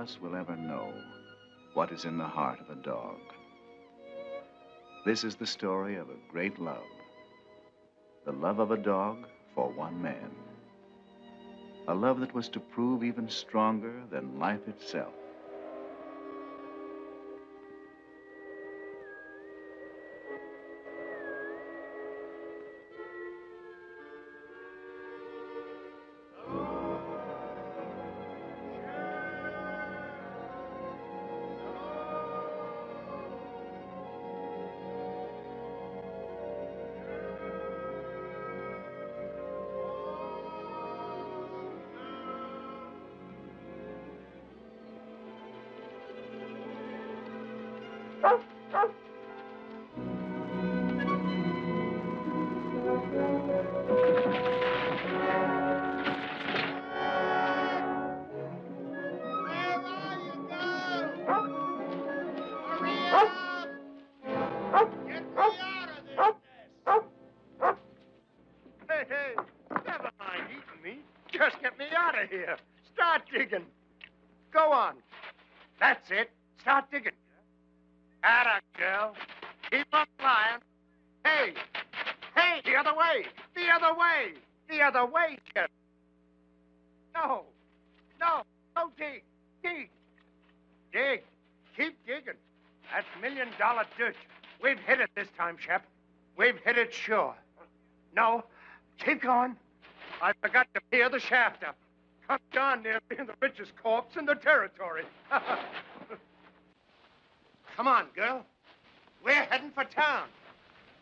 us will ever know what is in the heart of a dog. This is the story of a great love. The love of a dog for one man. A love that was to prove even stronger than life itself. Here. Start digging. Go on. That's it. Start digging. Atta girl. Keep on flying. Hey. Hey, the other way. The other way. The other way, Jeff. No. No. No, dig. Dig. Dig. Keep digging. That's $1 million dirt. We've hit it this time, Shep. We've hit it sure. No. Keep going. I forgot to peer the shaft up. I'm darn near being the richest corpse in the territory. Come on, girl. We're heading for town.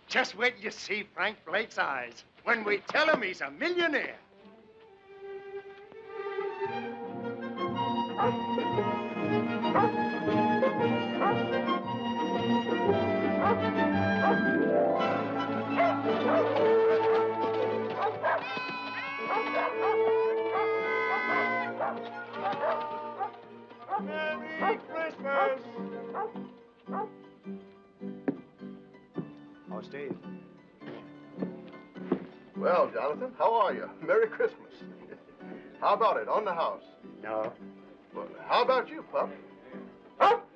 Just wait till you see Frank Blake's eyes when we tell him he's a millionaire. Merry Christmas! Oh, Steve. Well, Jonathan, how are you? Merry Christmas. How about it, on the house? No. Well, how about you, pup? Pup!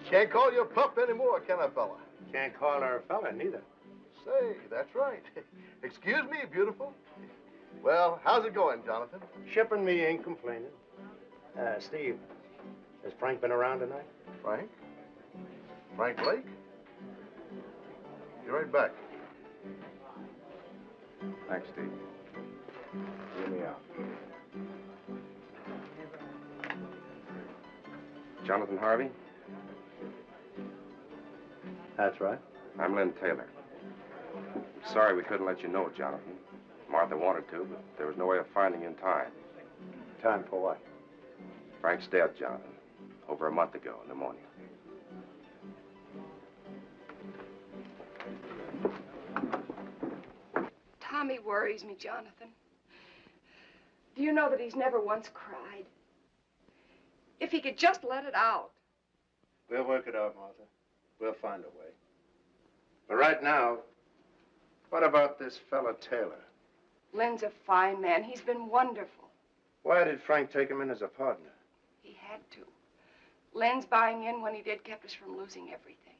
Can't call you a pup anymore, can I, fella? Can't call her a fella, neither. Say, that's right. Excuse me, beautiful. Well, how's it going, Jonathan? Ship and me ain't complaining. Steve, has Frank been around tonight? Frank? Frank Blake? Be right back. Thanks, Steve. Hear me out. Jonathan Harvey? That's right. I'm Lynn Taylor. Sorry we couldn't let you know, Jonathan. Martha wanted to, but there was no way of finding you in time. Time for what? Frank's dead, Jonathan. Over a month ago in the morning. Tommy worries me, Jonathan. Do you know that he's never once cried? If he could just let it out. We'll work it out, Martha. We'll find a way. But right now, what about this fella Taylor? Lynn's a fine man. He's been wonderful. Why did Frank take him in as a partner? He had to. Lynn's buying in when he did kept us from losing everything.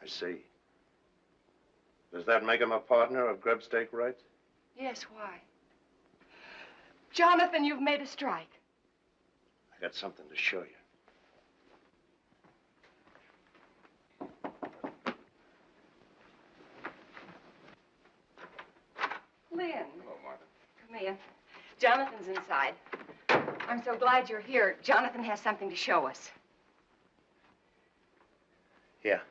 I see. Does that make him a partner of grub stake rights? Yes, why? Jonathan, you've made a strike. I got something to show you. Lynn. Hello, Martha. Come in. Jonathan's inside. I'm so glad you're here. Jonathan has something to show us. Here.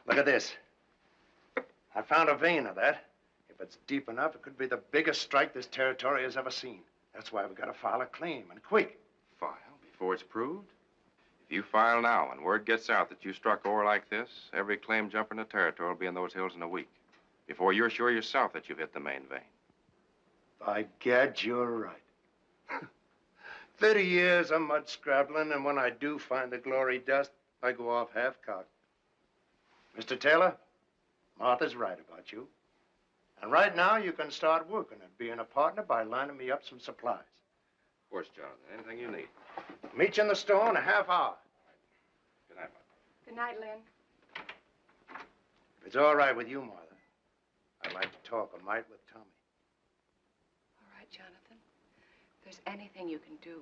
Look at this. I found a vein of that. If it's deep enough, it could be the biggest strike this territory has ever seen. That's why we've got to file a claim, and quick. File before it's proved? If you file now and word gets out that you struck ore like this, every claim jumper in the territory will be in those hills in a week. Before you're sure yourself that you've hit the main vein. By gad, you're right. 30 years of mud scrabbling, and when I do find the glory dust, I go off half-cocked. Mr. Taylor, Martha's right about you. And right now, you can start working at being a partner by lining me up some supplies. Of course, Jonathan. Anything you need. Meet you in the store in a half hour. Good night, Good night, Lynn. If it's all right with you, Martha, I'd like to talk a mite with Tommy. All right, Jonathan. If there's anything you can do.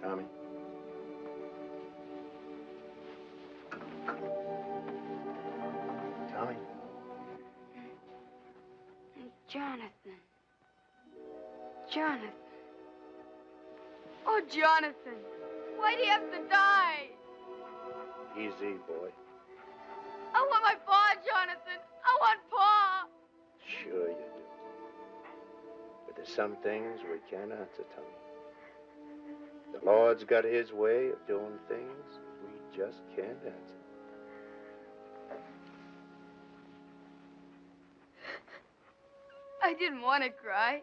Tommy. Tommy. Jonathan. Jonathan. Oh, Jonathan. Why do you have to die? Easy, boy. I want my paw, Jonathan. I want paw. Sure you do. But there's some things we can't answer, Tommy. The Lord's got his way of doing things we just can't answer. I didn't want to cry.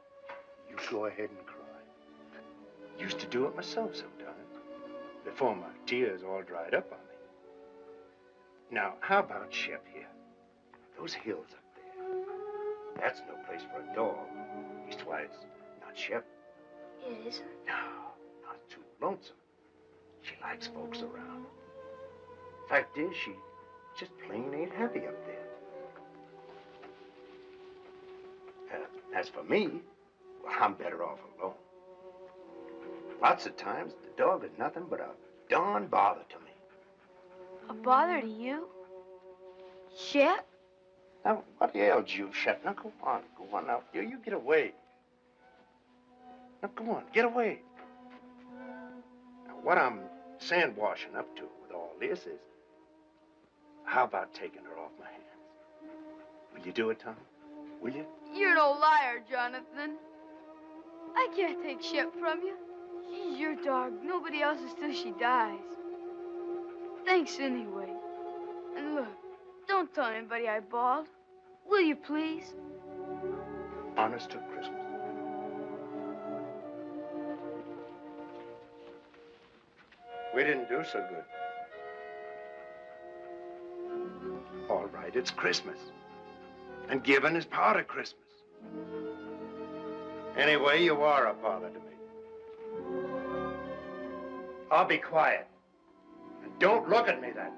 You go ahead and cry. Used to do it myself sometimes, before my tears all dried up on me. Now, how about Shep here? Those hills up there. That's no place for a dog. Leastwise, not Shep. It isn't. No, not too lonesome. She likes folks around. Fact is, she just plain ain't happy up there. As for me, well, I'm better off alone. Lots of times, the dog is nothing but a darn bother to me. A bother to you? Shep? Now, what ails you, Shep? Now, go on now. You get away. Now, go on, get away. Now, what I'm sandwashing up to with all this is, how about taking her off my hands? Will you do it, Tom? Will you? You're no liar, Jonathan. I can't take Shep from you. She's your dog. Nobody else's till she dies. Thanks anyway. And look, don't tell anybody I bawled. Will you, please? Honest to Christmas. We didn't do so good. All right, it's Christmas. And giving is part of Christmas. Anyway, you are a bother to me. I'll be quiet. And don't look at me that way.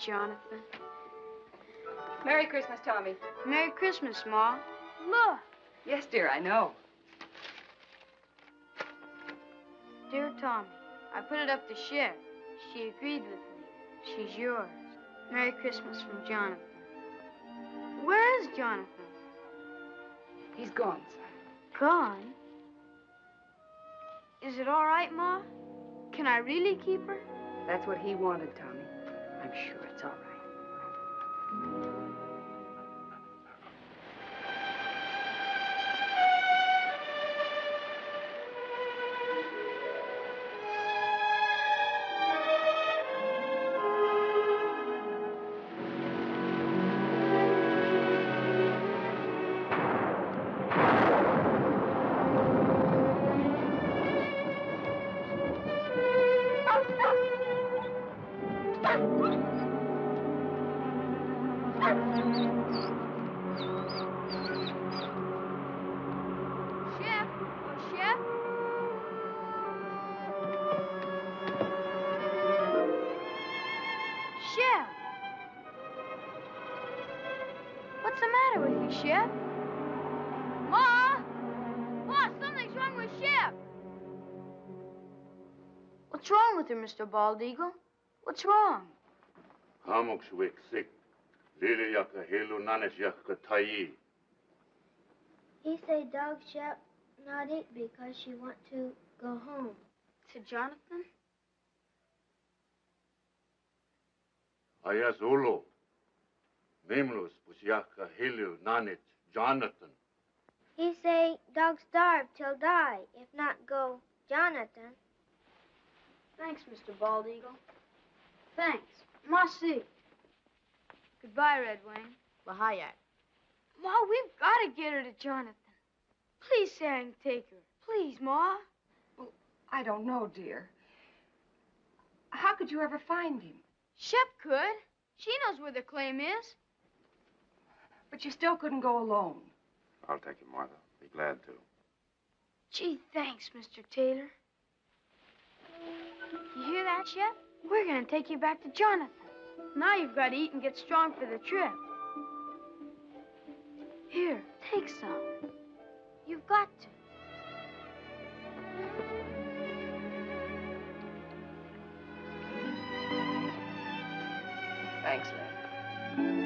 Jonathan. Merry Christmas, Tommy. Merry Christmas, Ma. Look. Yes, dear, I know. Dear Tommy, I put it up to Shep. She agreed with me. She's yours. Merry Christmas from Jonathan. Where is Jonathan? He's gone, son. Gone? Is it all right, Ma? Can I really keep her? That's what he wanted, Tommy. I'm sure it's all right. What's the matter with you, Shep? Ma! Ma, something's wrong with Shep! What's wrong with her, Mr. Bald Eagle? What's wrong? He say dog shall not eat because she want to go home. To Jonathan? Aya Zulu. Mimlus Busyaka Hilu Nanit Jonathan. He say dog starve till die, if not go Jonathan. Thanks, Mr. Bald Eagle. Thanks. Merci. Goodbye, Red Wing. Lahayat. Ma, we've got to get her to Jonathan. Please say I can take her. Please, Ma. Well, I don't know, dear. How could you ever find him? Shep could. She knows where the claim is. But you still couldn't go alone. I'll take him, Martha. Be glad to. Gee, thanks, Mr. Taylor. You hear that, Shep? We're going to take you back to Jonathan. Now you've got to eat and get strong for the trip. Here, take some. You've got to. Thanks, Lynn.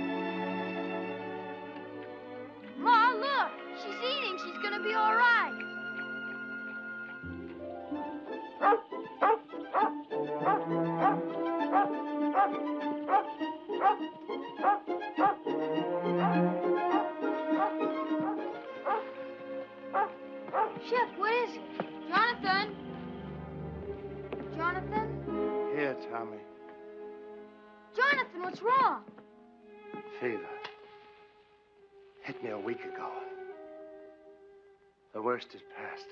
Ma, look! She's eating. She's going to be all right. Shep, what is it? Jonathan? Jonathan? Here, Tommy. Jonathan, what's wrong? Fever. Hit me a week ago. The worst is past.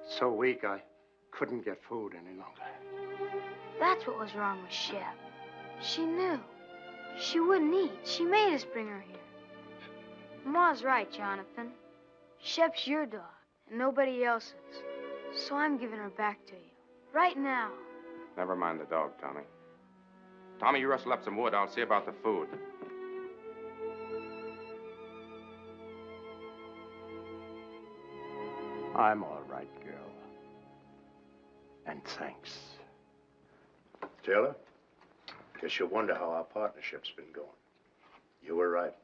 So weak I couldn't get food any longer. That's what was wrong with Shep. She knew. She wouldn't eat. She made us bring her here. Ma's right, Jonathan. Shep's your dog, and nobody else's. So I'm giving her back to you. Right now. Never mind the dog, Tommy. Tommy, you rustle up some wood. I'll see about the food. I'm all right, girl. And thanks. Taylor, guess you wonder how our partnership's been going. You were right.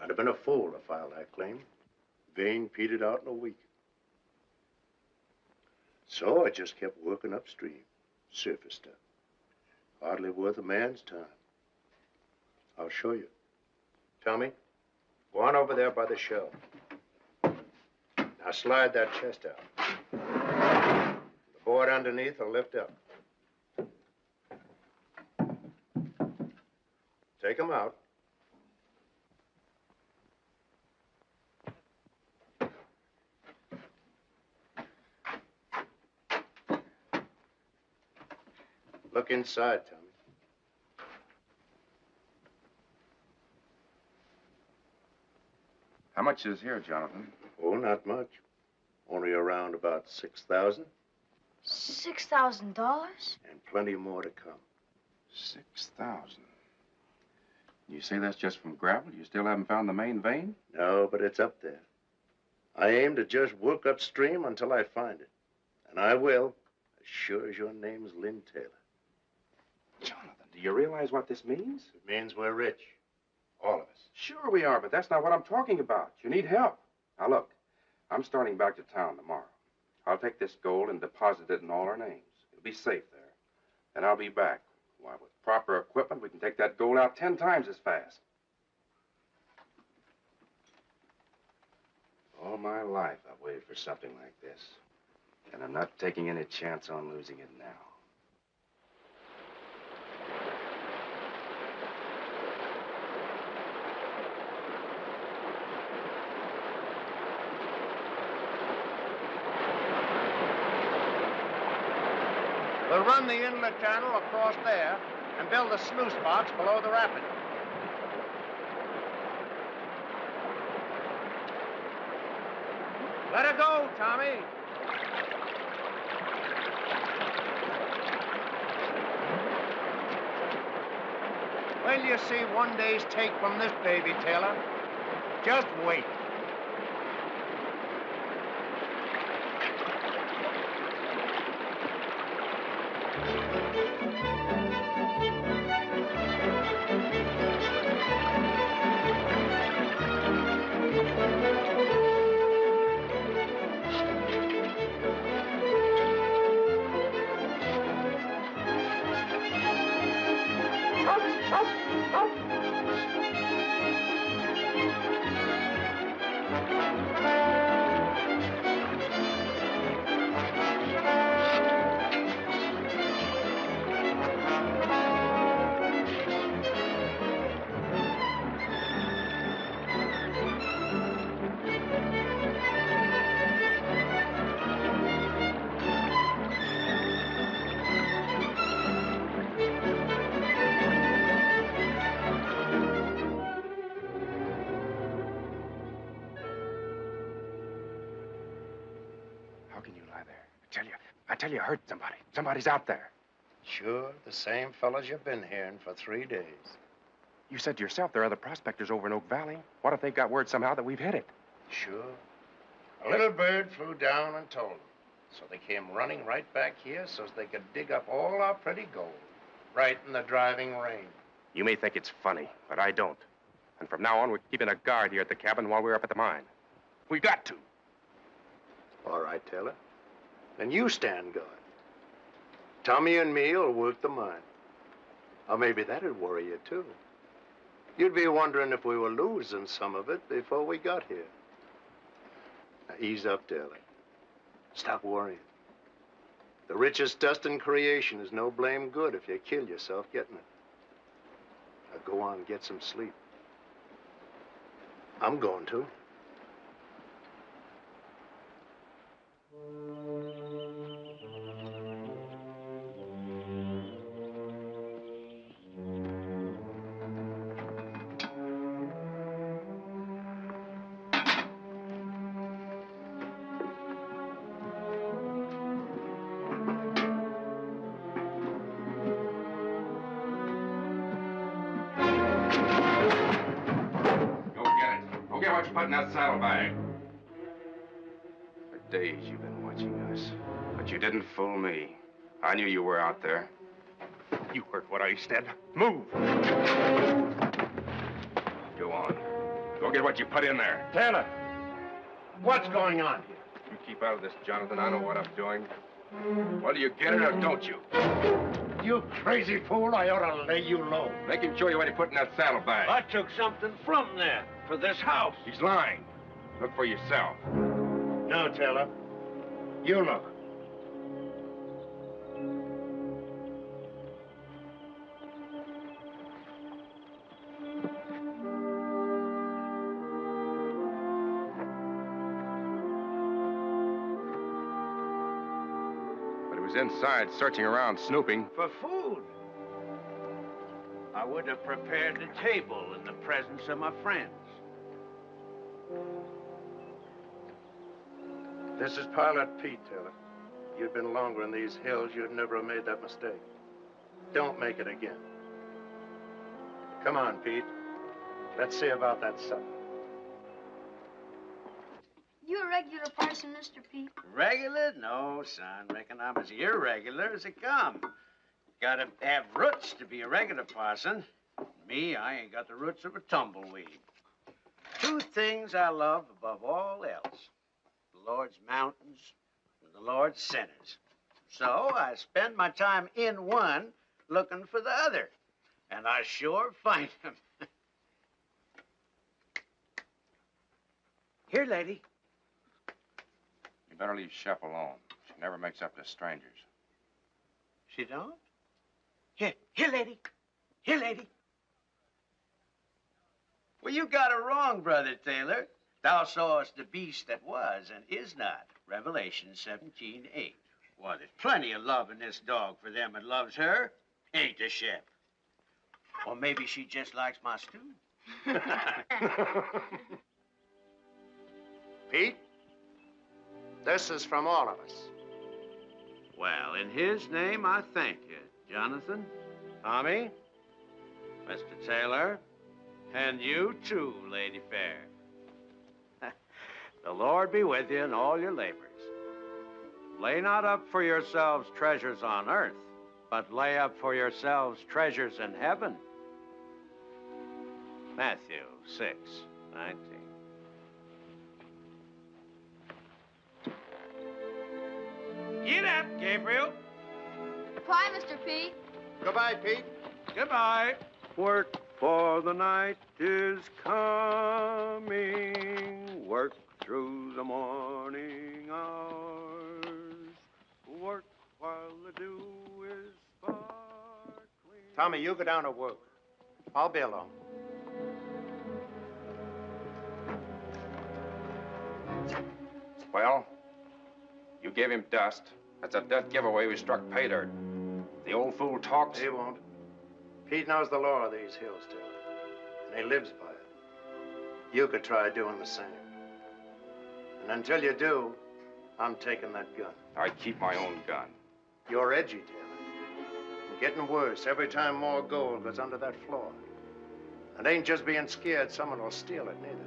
I'd have been a fool to file that claim. Vein petered out in a week. So I just kept working upstream, surface stuff. Hardly worth a man's time. I'll show you. Tommy, go on over there by the shelf. Now slide that chest out. The board underneath will lift up. Take them out. Look inside, Tommy. How much is here, Jonathan? Oh, not much. Only around about 6,000. $6,000? And plenty more to come. 6,000. You say that's just from gravel? You still haven't found the main vein? No, but it's up there. I aim to just work upstream until I find it. And I will, as sure as your name's Lynn Taylor. Jonathan, do you realize what this means? It means we're rich. All of us. Sure we are, but that's not what I'm talking about. You need help. Now, look, I'm starting back to town tomorrow. I'll take this gold and deposit it in all our names. It'll be safe there. And I'll be back. Why, with proper equipment, we can take that gold out 10 times as fast. All my life, I've waited for something like this. And I'm not taking any chance on losing it now. We'll run the inlet channel across there and build a sluice box below the rapid. Let her go, Tommy. When you see one day's take from this baby, Taylor, just wait. tell you, I heard somebody. Somebody's out there. Sure, the same fellas you've been hearing for 3 days. You said to yourself there are other prospectors over in Oak Valley. What if they've got word somehow that we've hit it? Sure. A little bird flew down and told them. So they came running right back here so as they could dig up all our pretty gold. Right in the driving rain. You may think it's funny, but I don't. And from now on, we're keeping a guard here at the cabin while we're up at the mine. We got to. All right, Taylor. Then you stand guard. Tommy and me will work the mine. Or maybe that'd worry you, too. You'd be wondering if we were losing some of it before we got here. Now, ease up, Taylor. Stop worrying. The richest dust in creation is no blame good if you kill yourself getting it. Now, go on, get some sleep. I'm going to. Put in that saddlebag. For days you've been watching us, but you didn't fool me. I knew you were out there. You heard what I said. Move! Go on. Go get what you put in there. Taylor, what's going on here? You keep out of this, Jonathan. I know what I'm doing. Well, do you get it or don't you? You crazy fool, I ought to lay you low. Make him show you what he put in that saddlebag. I took something from there for this house. He's lying. Look for yourself. No, Taylor. You look. But he was inside, searching around, snooping. For food. I would have prepared the table in the presence of my friends. This is Pilot Pete, Taylor. If you'd been longer in these hills, you'd never have made that mistake. Don't make it again. Come on, Pete. Let's see about that supper. You a regular parson, Mr. Pete? Regular? No, son. Reckon I'm as irregular as it come. Gotta have roots to be a regular parson. Me, I ain't got the roots of a tumbleweed. 2 things I love above all else. The Lord's mountains and the Lord's sinners. So I spend my time in one looking for the other. And I sure find them. Here, lady. You better leave Shep alone. She never makes up to strangers. She don't? Here, lady. Here, lady. Well, you got it wrong, Brother Taylor. Thou sawest the beast that was and is not. Revelation 17:8. Well, there's plenty of love in this dog for them that loves her. Ain't the Shep? Or maybe she just likes my stew. Pete, this is from all of us. Well, in his name, I thank you, Jonathan, Tommy, Mr. Taylor, and you too, Lady Fair. The Lord be with you in all your labors. Lay not up for yourselves treasures on earth, but lay up for yourselves treasures in heaven. Matthew 6:19. Get up, Gabriel. Bye, Mr. Pete. Goodbye, Pete. Goodbye. Work for the night is coming. Work through the morning hours. Work while the dew is sparkling. Tommy, you go down to work. I'll be alone. Well, you gave him dust. That's a death giveaway. We struck pay dirt. The old fool talks. He won't. Pete knows the law of these hills, Taylor, and he lives by it. You could try doing the same. And until you do, I'm taking that gun. I keep my own gun. You're edgy, Taylor. And getting worse every time more gold goes under that floor. It ain't just being scared someone will steal it, neither.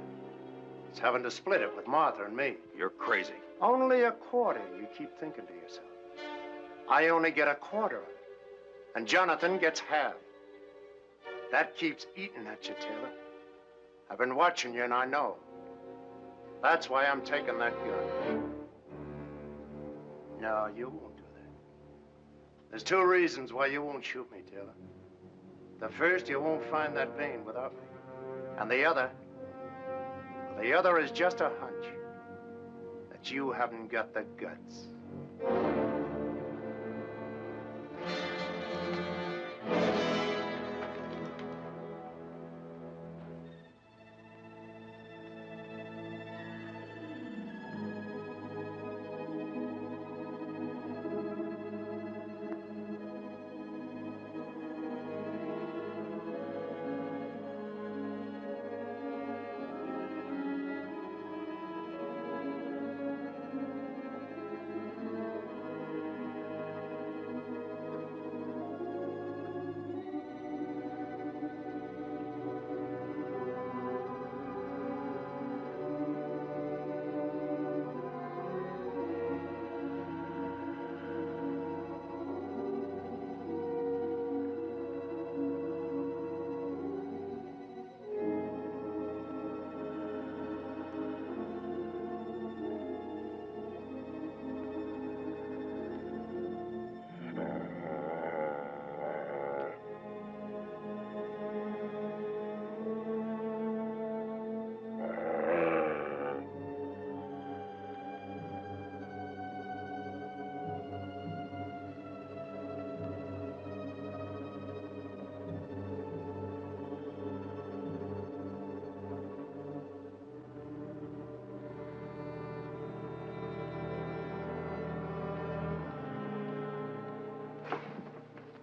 It's having to split it with Martha and me. You're crazy. Only a quarter, you keep thinking to yourself. I only get a quarter of it. And Jonathan gets half. That keeps eating at you, Taylor. I've been watching you, and I know. That's why I'm taking that gun. No, you won't do that. There's two reasons why you won't shoot me, Taylor. The first, you won't find that vein without me. And the other is just a hunch that you haven't got the guts.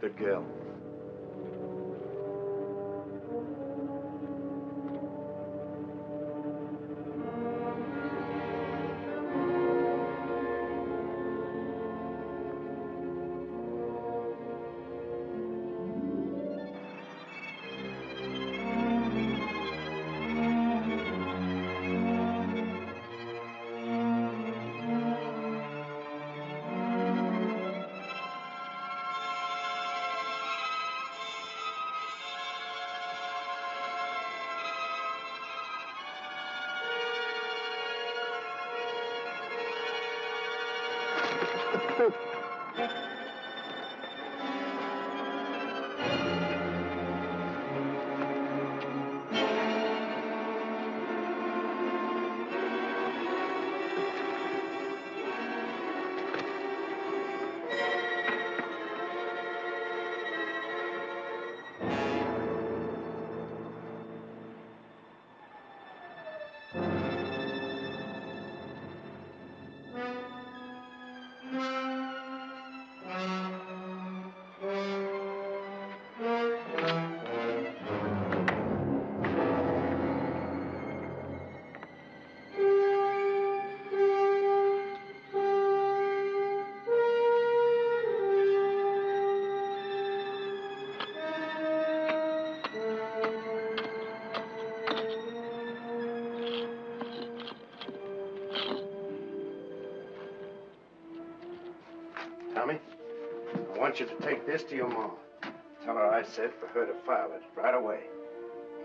Good girl. Tommy, I want you to take this to your mom. Tell her I said for her to file it right away.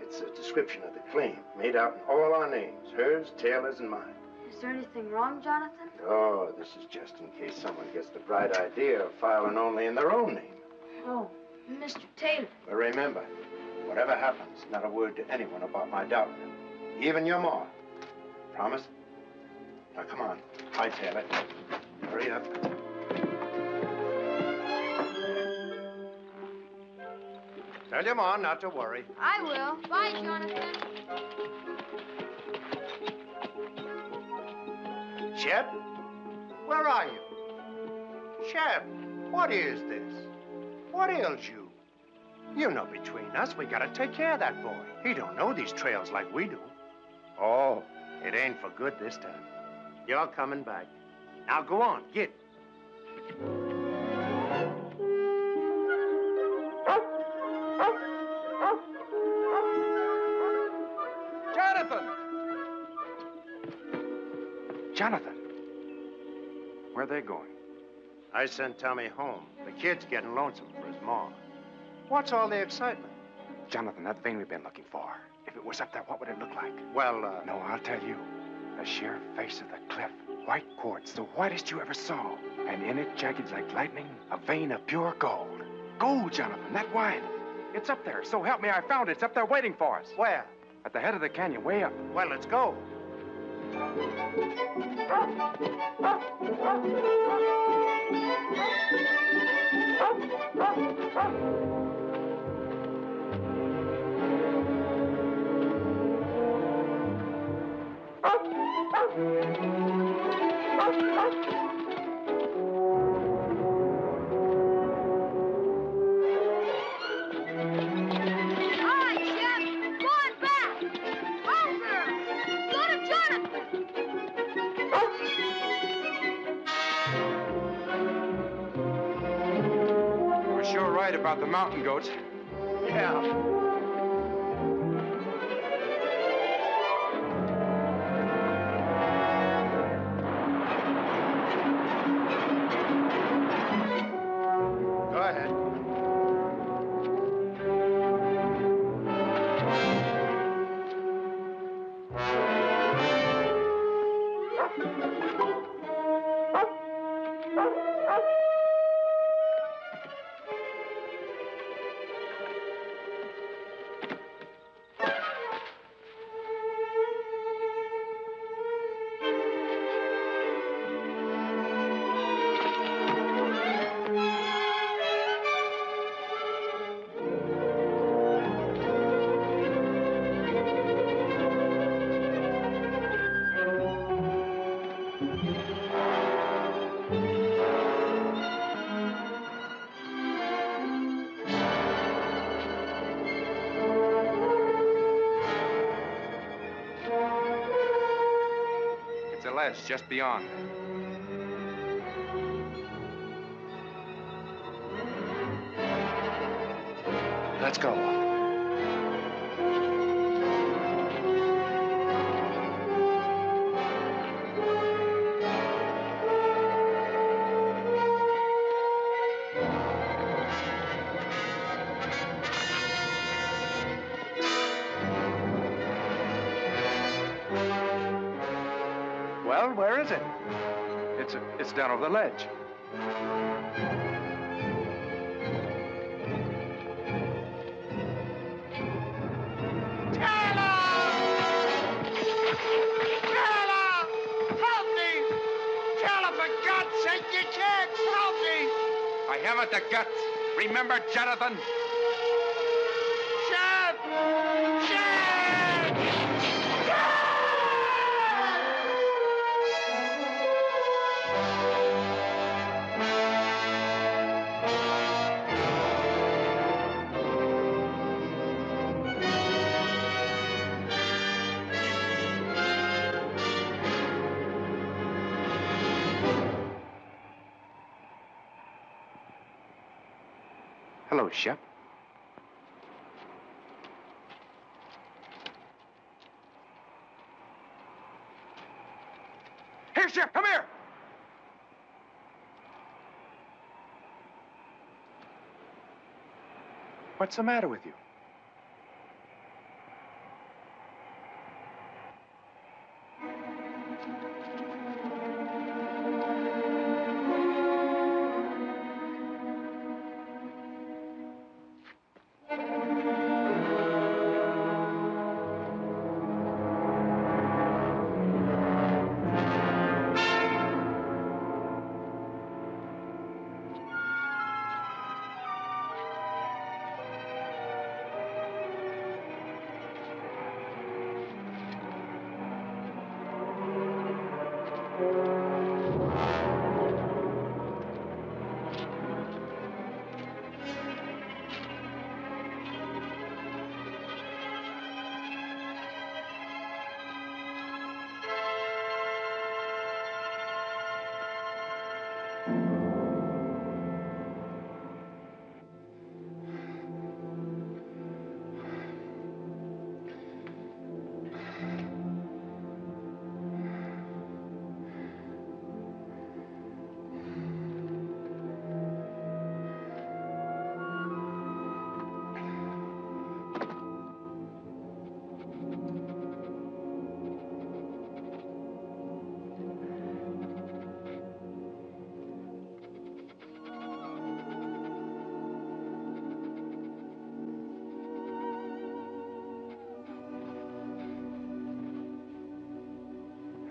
It's a description of the claim, made out in all our names, hers, Taylor's, and mine. Is there anything wrong, Jonathan? No, this is just in case someone gets the bright idea of filing only in their own name. Oh, Mr. Taylor. But remember, whatever happens, not a word to anyone about my daughter. Even your ma. Promise? Now, come on. Hi, Taylor. Hurry up. Tell your ma not to worry. I will. Bye, Jonathan. Shep? Where are you? Shep, what is this? What ails you? You know between us, we gotta take care of that boy. He don't know these trails like we do. Oh, it ain't for good this time. You're coming back. Now go on, get. Jonathan! Jonathan! Where are they going? I sent Tommy home. The kid's getting lonesome for his mom. What's all the excitement? Jonathan, that vein we've been looking for. If it was up there, what would it look like? Well, No, I'll tell you. The sheer face of the cliff. White quartz, the whitest you ever saw. And in it, jagged like lightning, a vein of pure gold. Gold, Jonathan, that wide. It's up there. So help me, I found it. It's up there waiting for us. Where? At the head of the canyon, way up. Well, let's go. About the mountain goats. Yeah. go ahead. It's just beyond. Let's go. Well, where is it? It's down over the ledge. I haven't the guts. Remember, Jonathan? Sheriff! Sheriff! Hello, Shep. Here, Shep, come here! What's the matter with you?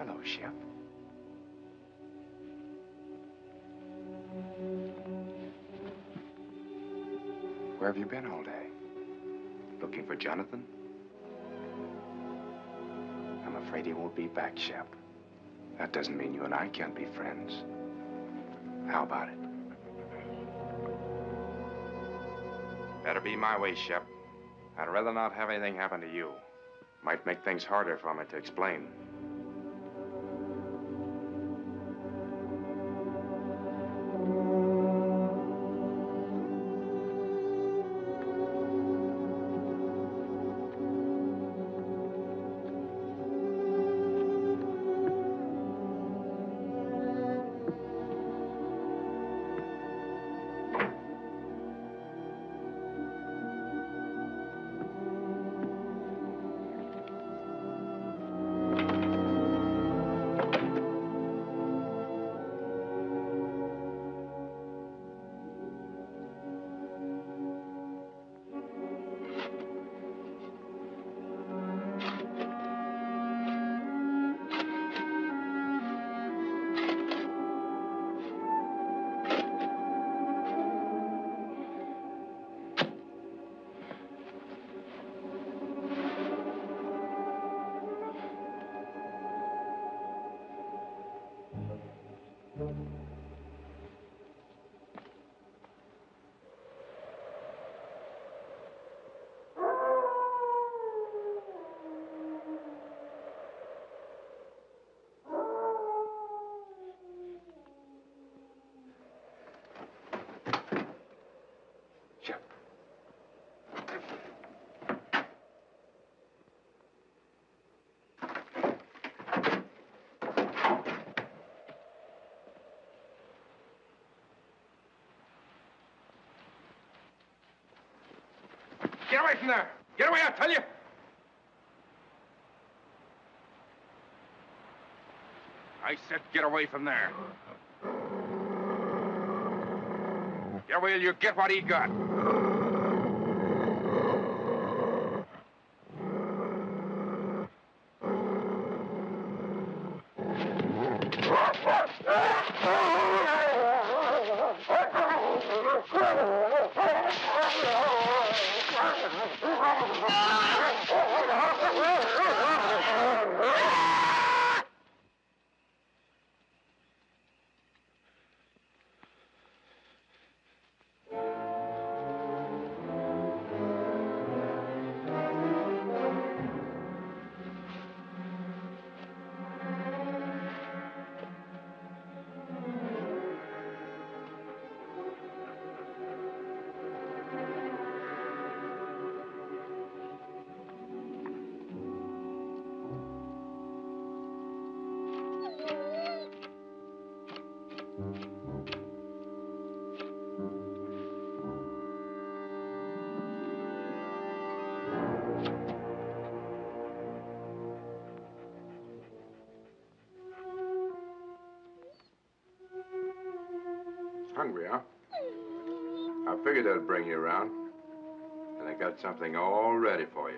Hello, Shep. Where have you been all day? Looking for Jonathan? I'm afraid he won't be back, Shep. That doesn't mean you and I can't be friends. How about it? Better be my way, Shep. I'd rather not have anything happen to you. Might make things harder for me to explain. Get away from there! Get away, I tell you! I said get away from there. Get away or you get what he got. Hungry, huh? I figured I'd bring you around. And I got something all ready for you.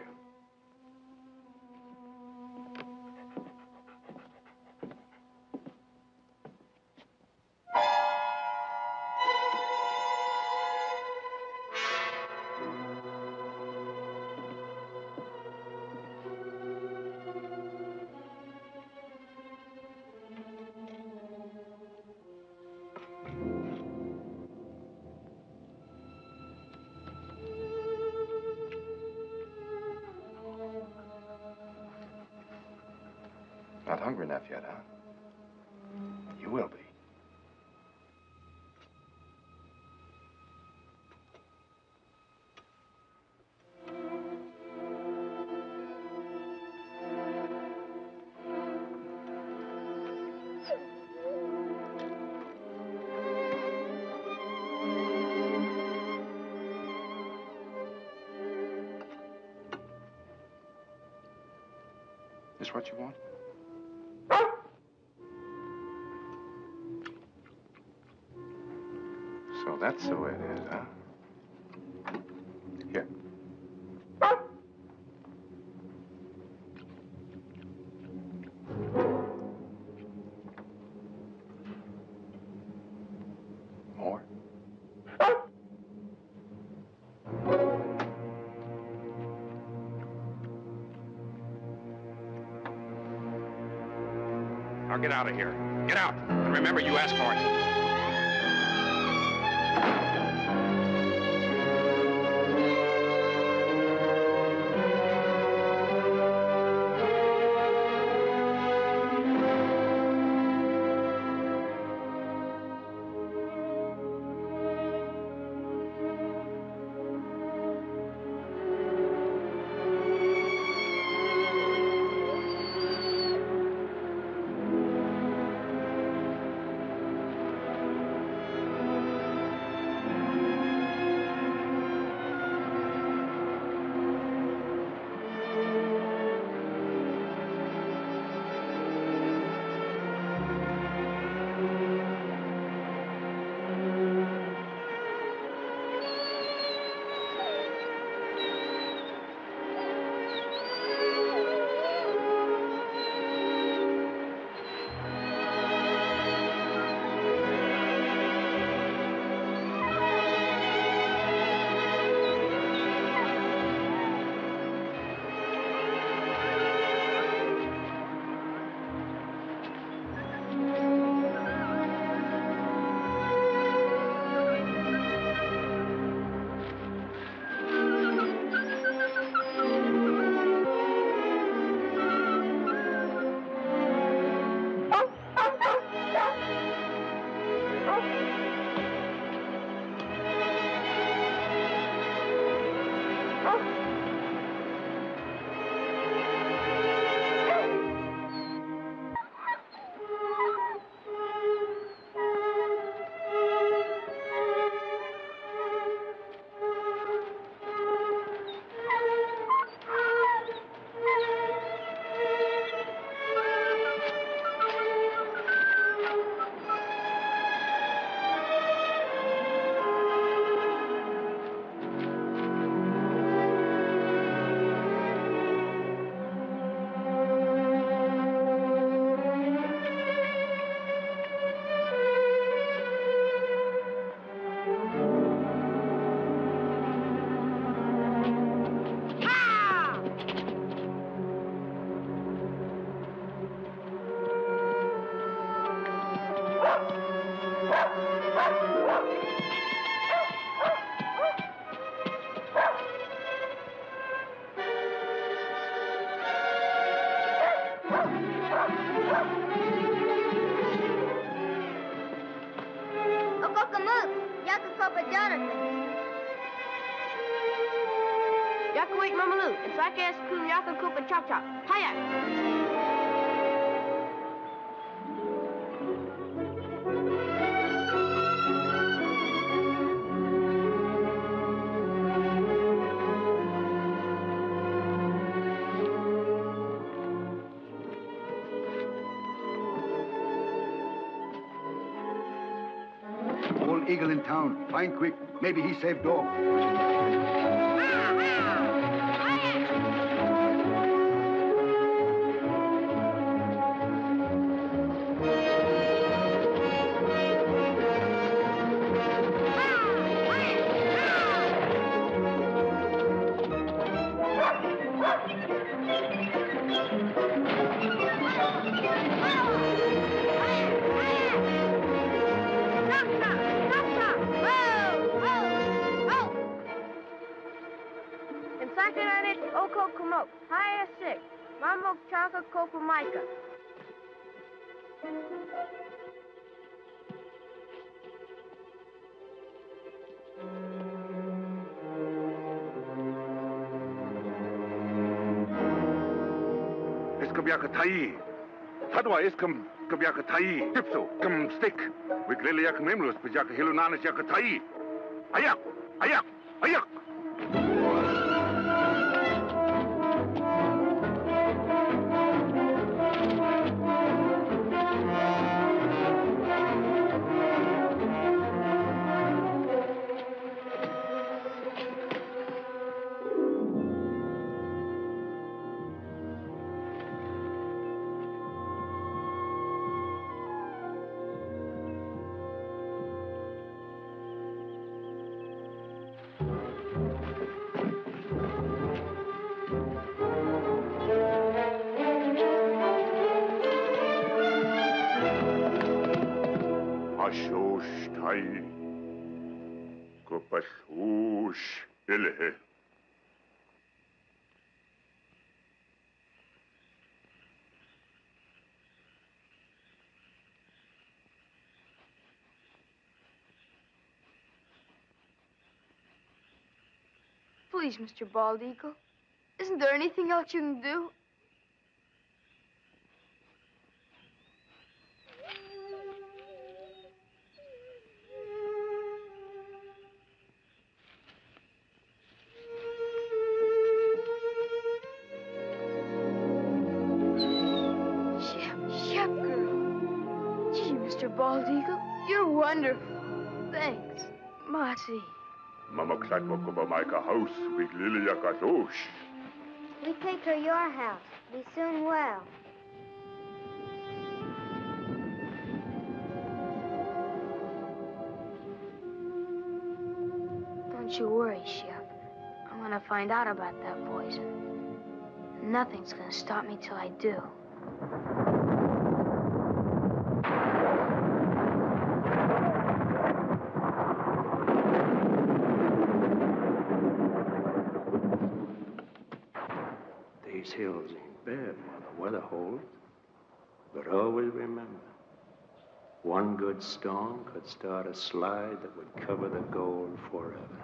Not hungry enough yet, huh? You will be. This what you want? So that's the way it is, huh? Here. or get out of here. Get out. And remember, you asked for it. Eagle in town. Find quick. Maybe he saved dog. Sadwa iskam kabyaka tai tipso kam stick. Wikrele yak memlos pajaka hilunanas yak tai. Ayak, ayak, ayak. فشوش إله. Please, Mr. Bald Eagle. Isn't there anything else you can do? Shep girl. Gee, Mr. Bald Eagle, you're wonderful. Thanks. Marty. Mama klatwa ko ba may ka-house, biglili ya ka-tosh. We take her your house. Be soon well. Don't you worry, Shep. I'm gonna find out about that poison. Nothing's gonna stop me till I do. These hills ain't bad while the weather holds. But always remember, one good storm could start a slide that would cover the gold forever.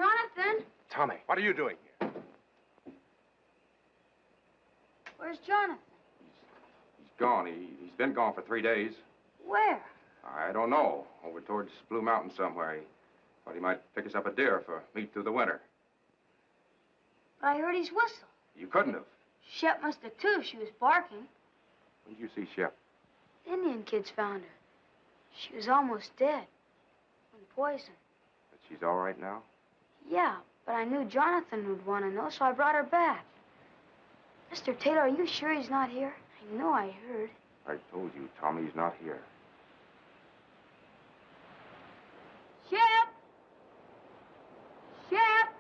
Jonathan? Tommy, what are you doing here? Where's Jonathan? He's gone. He's been gone for 3 days. Where? I don't know. Over towards Blue Mountain somewhere. He thought he might pick us up a deer for meat through the winter. But I heard his whistle. You couldn't have. Shep must have too if she was barking. When did you see Shep? The Indian kids found her. She was almost dead. From poison. But she's all right now? Yeah, but I knew Jonathan would want to know, so I brought her back. Mr. Taylor, are you sure he's not here? I know I heard. I told you, Tommy, he's not here. Shep! Shep!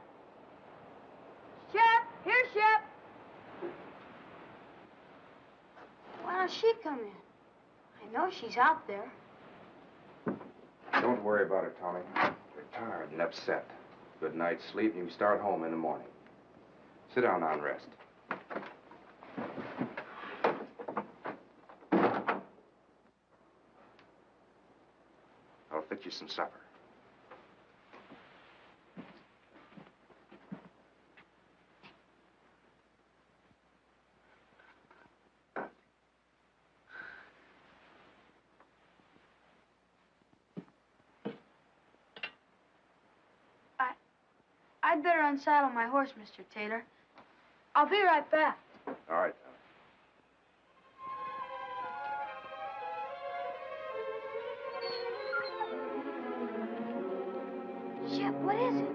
Shep! Here, Shep! Why don't she come in? I know she's out there. Don't worry about it, Tommy. You're tired and upset. Good night's sleep, and you start home in the morning. Sit down now and rest. I'll fix you some supper. I'd better unsaddle my horse, Mr. Taylor. I'll be right back. All right, Tommy. Shep, what is it?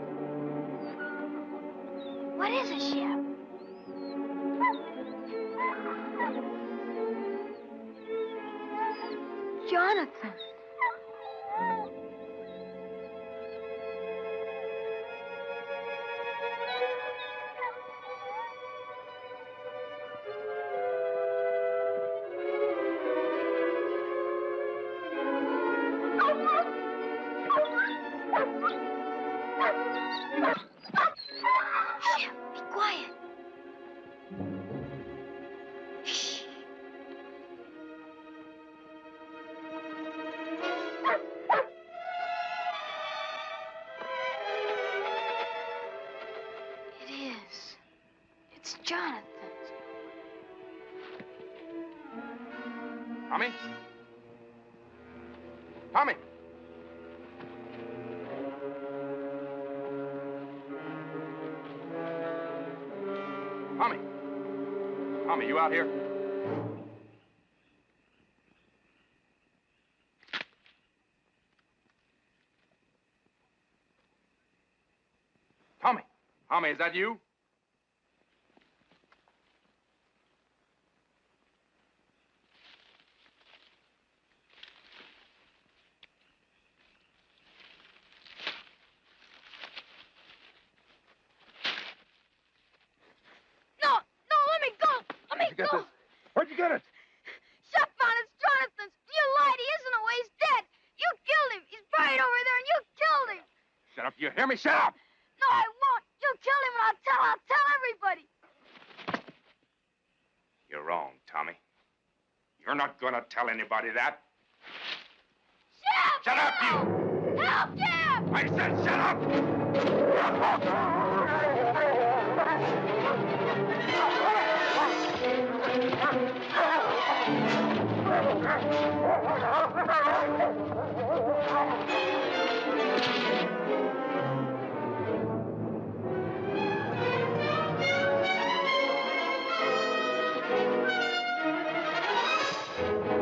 What is it, Shep? Jonathan. Jonathan. Tommy? Tommy! Tommy! Tommy, you out here? Tommy! Tommy, is that you? Get this. Where'd you get it? Shep found it. It's Jonathan's. You lied. He isn't away. He's dead. You killed him. He's buried over there, and you killed him. Shut up. You hear me? Shut up. No, I won't. You killed him, and I'll tell everybody. You're wrong, Tommy. You're not gonna tell anybody that. Shep! Shut up, you! Help, Shep! I said shut up!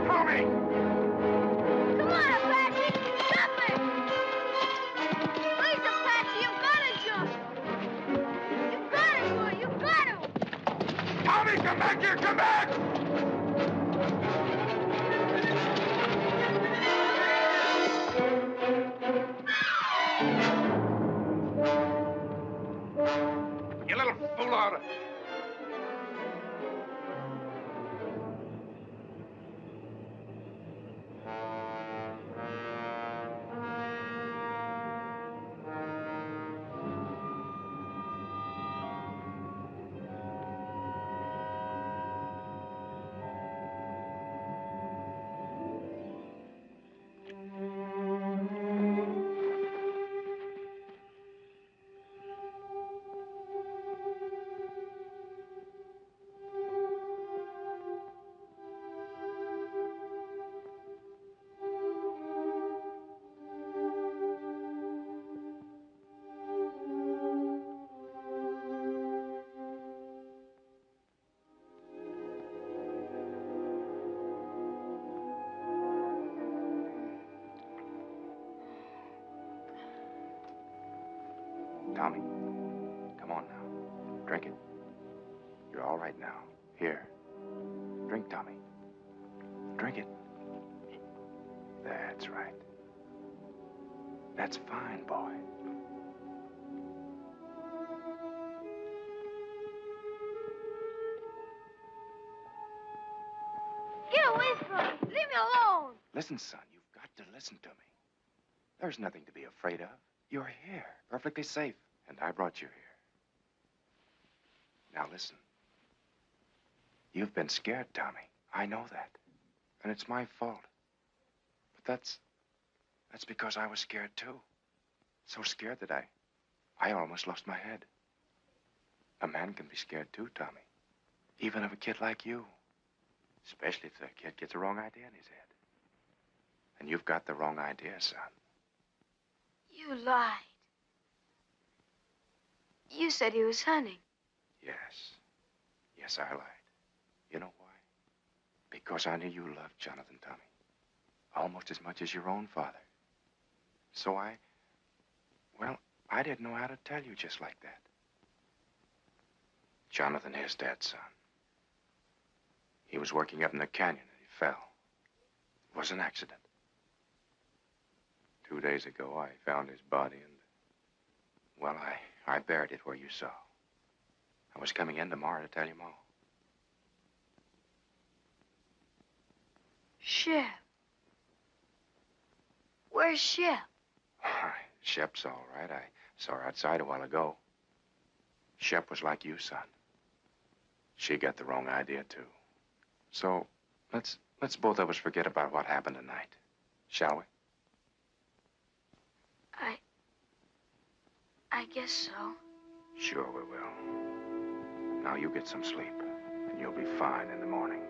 Tommy! Come on, Apache! Jump it! Please, Apache, you've got to jump! You've got to, boy! You've got to! Tommy, come back here! Come back! You little fool out of... Tommy, come on now. Drink it. You're all right now. Here. Drink, Tommy. Drink it. That's right. That's fine, boy. Get away from me. Leave me alone. Listen, son, you've got to listen to me. There's nothing to be afraid of. You're here, perfectly safe, and I brought you here. Now listen. You've been scared, Tommy. I know that. And it's my fault. But that's because I was scared too. So scared that I almost lost my head. A man can be scared too, Tommy. Even of a kid like you. Especially if the kid gets the wrong idea in his head. And you've got the wrong idea, son. You lied. You said he was hunting. Yes. Yes, I lied. You know why? Because I knew you loved Jonathan, Tommy. Almost as much as your own father. So I didn't know how to tell you just like that. Jonathan is dead, son. He was working up in the canyon and he fell. It was an accident. 2 days ago, I found his body and, well, I buried it where you saw. I was coming in tomorrow to tell you more. Shep. Where's Shep? Shep's all right. I saw her outside a while ago. Shep was like you, son. She got the wrong idea, too. So, let's both of us forget about what happened tonight. Shall we? I guess so. Sure we will. Now you get some sleep, and you'll be fine in the morning.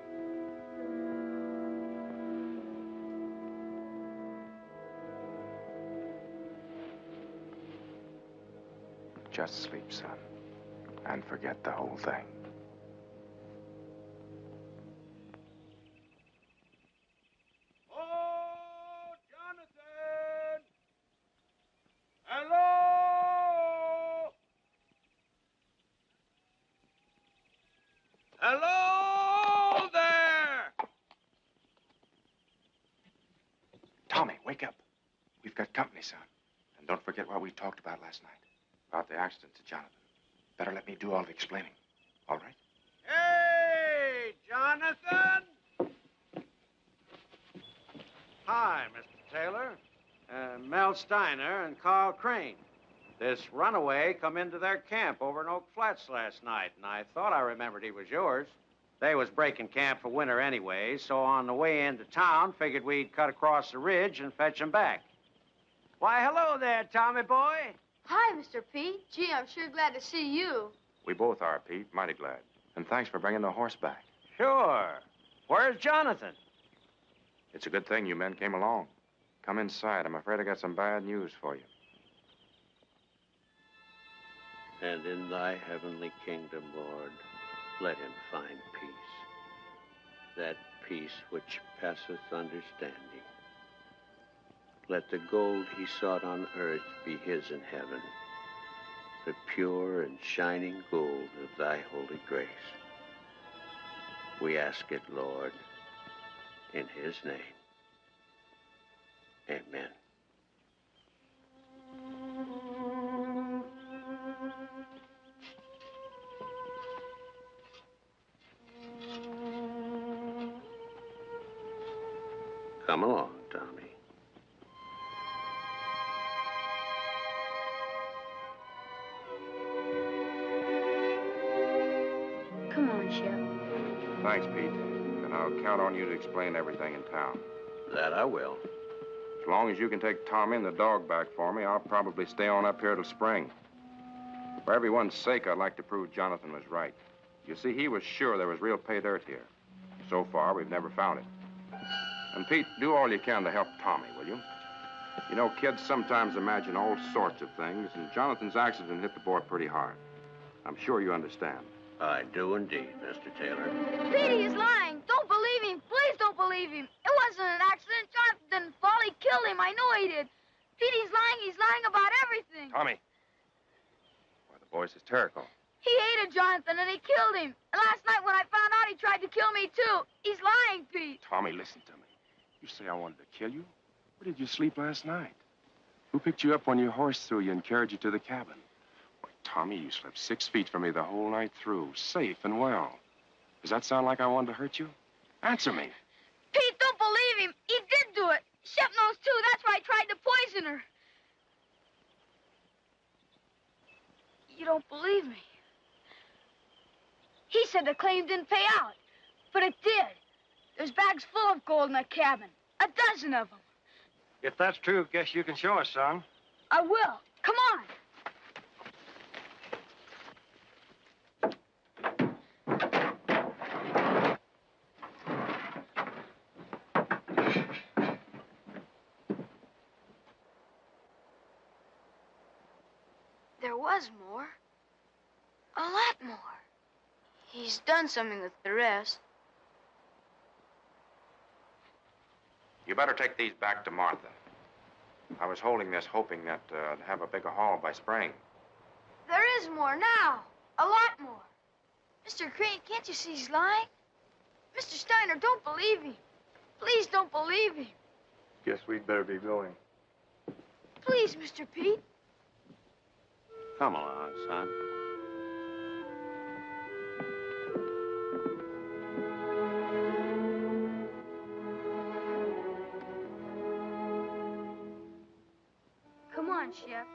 Just sleep, son, and forget the whole thing. Oh, Jonathan! Hello! Hello there! Tommy, wake up. We've got company, son. And don't forget what we talked about last night. About the accident to Jonathan. Better let me do all the explaining. All right? Hey, Jonathan! Hi, Mr. Taylor. Mel Steiner and Carl Crane. This runaway come into their camp over in Oak Flats last night, and I thought I remembered he was yours. They was breaking camp for winter anyway, so on the way into town, figured we'd cut across the ridge and fetch him back. Why, hello there, Tommy boy. Hi, Mr. Pete. Gee, I'm sure glad to see you. We both are, Pete. Mighty glad. And thanks for bringing the horse back. Sure. Where's Jonathan? It's a good thing you men came along. Come inside. I'm afraid I got some bad news for you. And in thy heavenly kingdom, Lord, let him find peace. That peace which passeth understanding. Let the gold he sought on earth be his in heaven, the pure and shining gold of thy holy grace. We ask it, Lord, in his name. Amen. Come along, Tommy. Come on, Shep. Thanks, Pete. And I'll count on you to explain everything in town. That I will. As long as you can take Tommy and the dog back for me, I'll probably stay on up here till spring. For everyone's sake, I'd like to prove Jonathan was right. You see, he was sure there was real pay dirt here. So far, we've never found it. And Pete, do all you can to help Tommy, will you? You know, kids sometimes imagine all sorts of things, and Jonathan's accident hit the boy pretty hard. I'm sure you understand. I do indeed, Mr. Taylor. Petey is lying. Don't believe him. Please don't believe him. It wasn't an accident. Jonathan didn't fall. He killed him. I know he did. Petey's lying. He's lying about everything. Tommy. Why, the boy's hysterical. He hated Jonathan, and he killed him. And last night when I found out he Tommy tried to kill me, too. He's lying, Pete. Tommy, listen to me. You say I wanted to kill you? Where did you sleep last night? Who picked you up when your horse threw you and carried you to the cabin? Why, Tommy, you slept 6 feet from me the whole night through, safe and well. Does that sound like I wanted to hurt you? Answer me. Pete, don't believe him. He did do it. Shep knows, too. That's why I tried to poison her. You don't believe me. He said the claim didn't pay out, but it did. There's bags full of gold in that cabin. 12 of them. If that's true, guess you can show us, son. I will. Come on. There was more. A lot more. He's done something with the rest. You better take these back to Martha. I was holding this hoping that I'd have a bigger haul by spring. There is more now. A lot more. Mr. Crane, can't you see he's lying? Mr. Steiner, don't believe him. Please don't believe him. Guess we'd better be going. Please, Mr. Pete. Come along, son. Come on, Shep.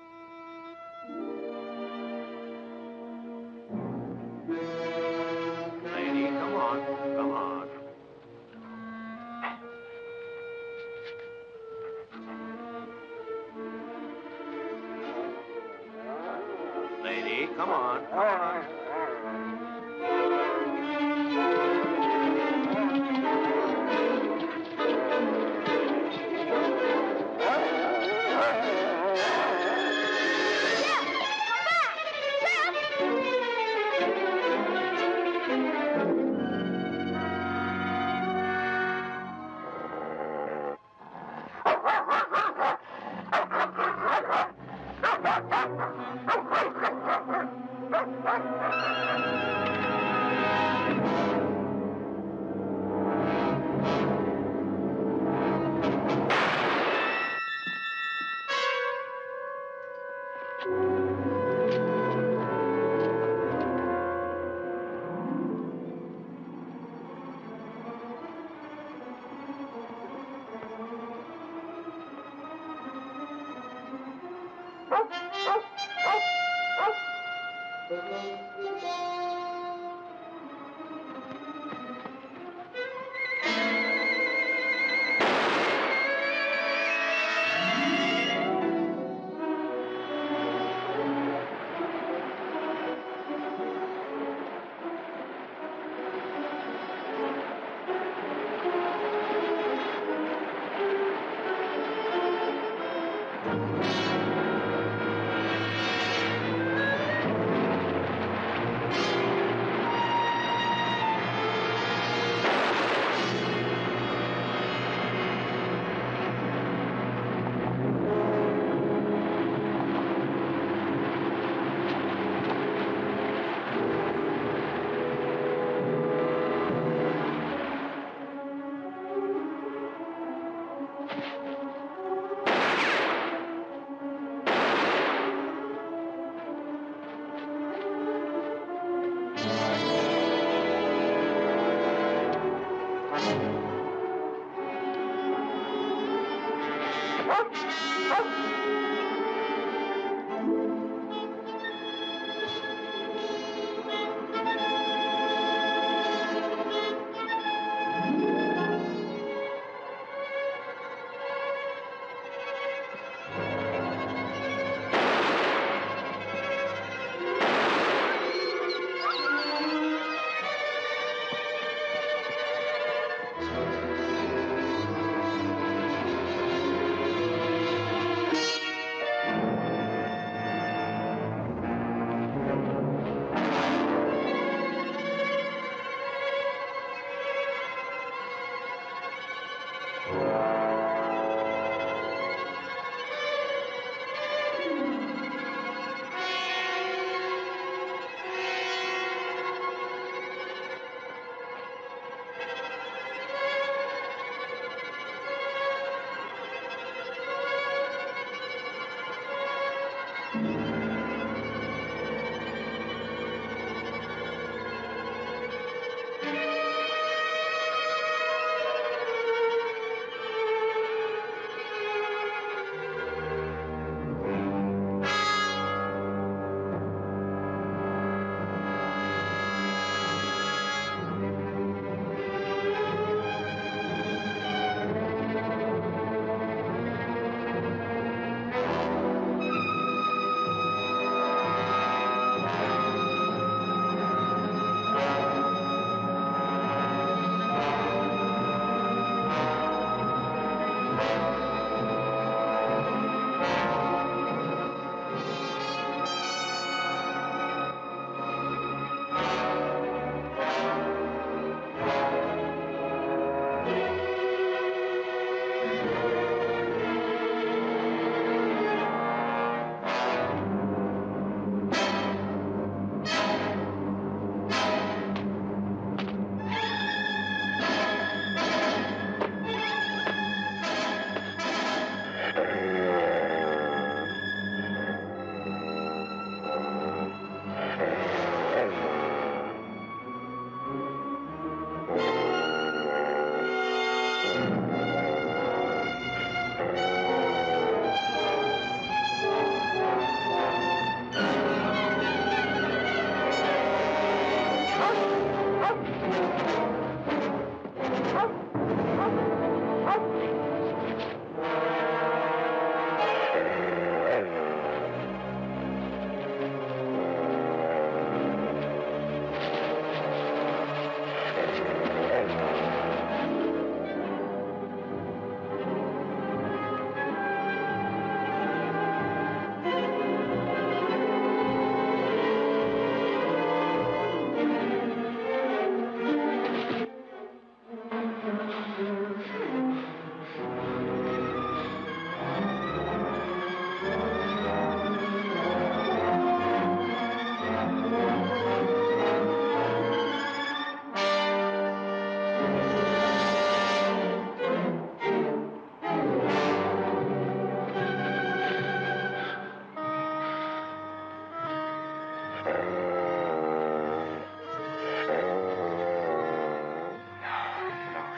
Lady, come on. Come on. Lady, come on. Come on.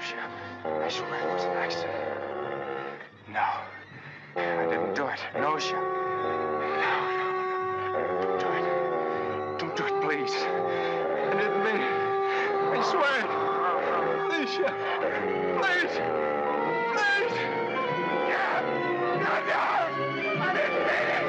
Shep. I swear it was an accident. No. I didn't do it. No, Shep. No. Don't do it. Don't do it, please. I didn't mean it. I swear it. Please, Shep. Please. Please. Yeah. No. I didn't mean it.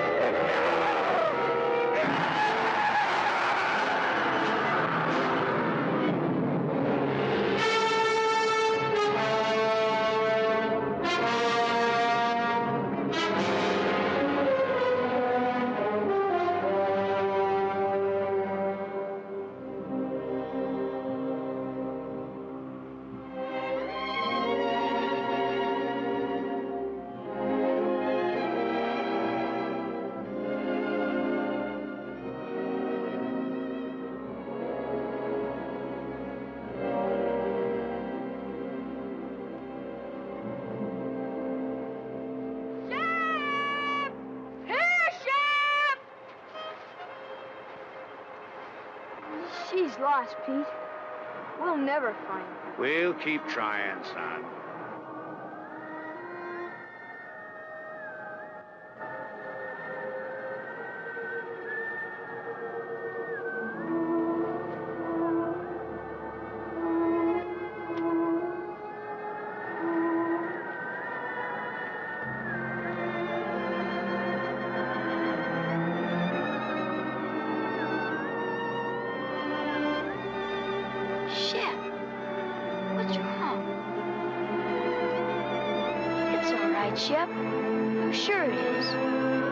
She's lost, Pete. We'll never find her. We'll keep trying, son. Shep, I'm sure it is.